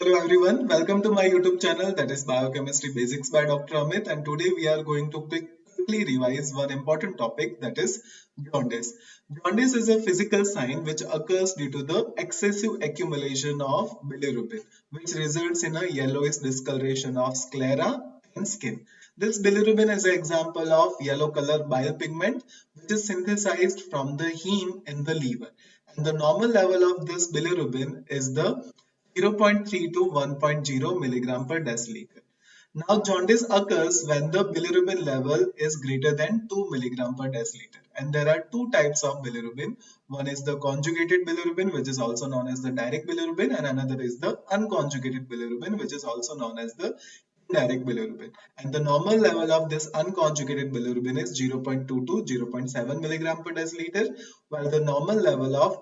Hello everyone, welcome to my YouTube channel that is Biochemistry Basics by Dr. Amit, and today we are going to quickly revise one important topic, that is jaundice. Jaundice is a physical sign which occurs due to the excessive accumulation of bilirubin, which results in a yellowish discoloration of sclera and skin. This bilirubin is an example of yellow color bile pigment which is synthesized from the heme in the liver. And the normal level of this bilirubin is the 0.3 to 1.0 milligram per deciliter. Now, jaundice occurs when the bilirubin level is greater than 2 milligram per deciliter. And there are two types of bilirubin. One is the conjugated bilirubin, which is also known as the direct bilirubin, and another is the unconjugated bilirubin, which is also known as the indirect bilirubin. And the normal level of this unconjugated bilirubin is 0.2 to 0.7 milligram per deciliter, while the normal level of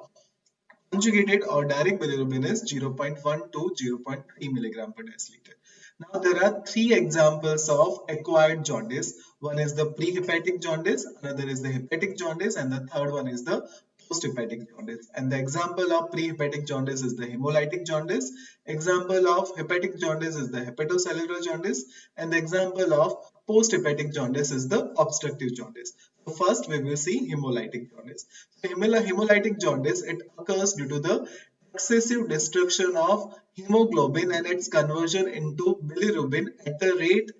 conjugated or direct bilirubin is 0.1 to 0.3 milligram per deciliter. Now there are three examples of acquired jaundice. One is the prehepatic jaundice, another is the hepatic jaundice, and the third one is the posthepatic jaundice. And the example of prehepatic jaundice is the hemolytic jaundice. Example of hepatic jaundice is the hepatocellular jaundice, and the example of posthepatic jaundice is the obstructive jaundice. So first we will see hemolytic jaundice. So hemolytic jaundice, it occurs due to the excessive destruction of hemoglobin and its conversion into bilirubin at a rate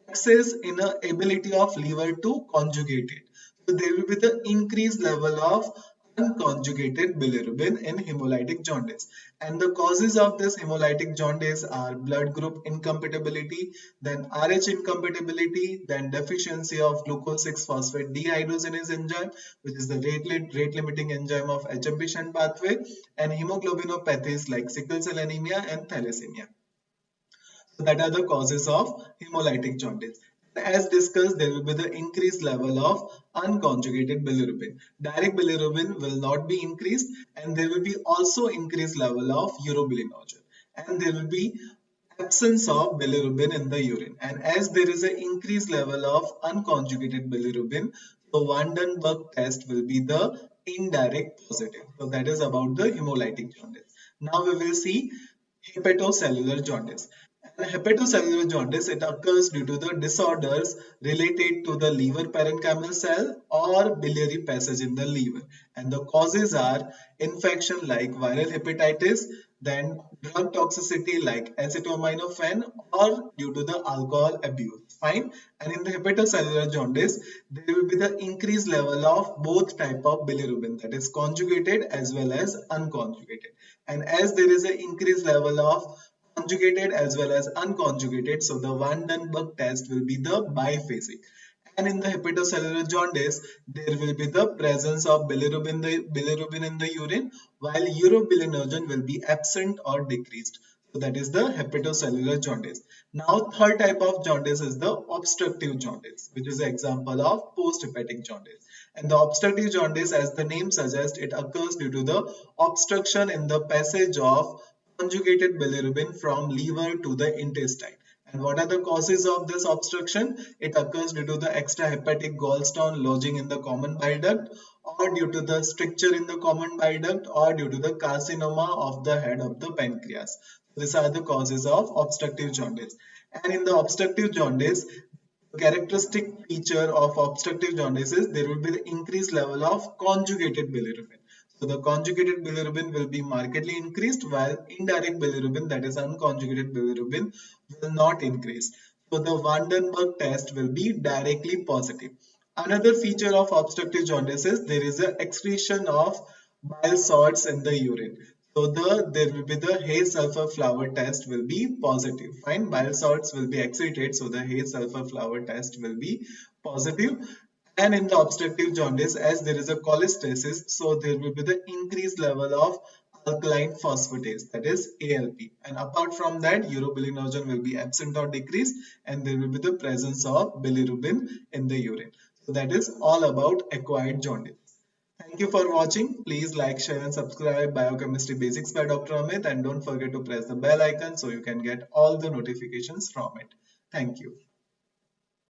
excess in the ability of liver to conjugate it. So there will be the increased level of unconjugated bilirubin in hemolytic jaundice. And the causes of this hemolytic jaundice are blood group incompatibility, then RH incompatibility, then deficiency of glucose 6-phosphate dehydrogenase enzyme, which is the rate limiting enzyme of HMP shunt pathway, and hemoglobinopathies like sickle cell anemia and thalassemia. So that are the causes of hemolytic jaundice. As discussed, there will be the increased level of unconjugated bilirubin. Direct bilirubin will not be increased, and there will be also increased level of urobilinogen. And there will be absence of bilirubin in the urine. And as there is an increased level of unconjugated bilirubin, the Van den Berg test will be the indirect positive. So that is about the hemolytic jaundice. Now we will see hepatocellular jaundice. And hepatocellular jaundice, it occurs due to the disorders related to the liver parenchymal cell or biliary passage in the liver. And the causes are infection like viral hepatitis, then drug toxicity like acetaminophen, or due to the alcohol abuse. Fine. And in the hepatocellular jaundice, there will be the increased level of both type of bilirubin, that is conjugated as well as unconjugated. And as there is an increased level of conjugated as well as unconjugated, so the Van den Berg test will be the biphasic. And in the hepatocellular jaundice, there will be the presence of bilirubin in the urine, while urobilinogen will be absent or decreased. So that is the hepatocellular jaundice. Now, third type of jaundice is the obstructive jaundice, which is an example of posthepatic jaundice. And the obstructive jaundice, as the name suggests, it occurs due to the obstruction in the passage of conjugated bilirubin from liver to the intestine. And what are the causes of this obstruction? It occurs due to the extrahepatic gallstone lodging in the common bile duct, or due to the stricture in the common bile duct, or due to the carcinoma of the head of the pancreas. These are the causes of obstructive jaundice. And in the obstructive jaundice, characteristic feature of obstructive jaundice is there will be the increased level of conjugated bilirubin. So the conjugated bilirubin will be markedly increased, while indirect bilirubin, that is unconjugated bilirubin, will not increase. So the Van den Berg test will be directly positive. Another feature of obstructive jaundice is there is an excretion of bile salts in the urine. So there will be the Hayes sulfur flower test will be positive. Fine, bile salts will be excreted, so the Hayes sulfur flower test will be positive. And in the obstructive jaundice, as there is a cholestasis, so there will be the increased level of alkaline phosphatase, that is ALP. And apart from that, urobilinogen will be absent or decreased, and there will be the presence of bilirubin in the urine. So that is all about acquired jaundice. Thank you for watching. Please like, share and subscribe Biochemistry Basics by Dr. Amit, and don't forget to press the bell icon so you can get all the notifications from it. Thank you.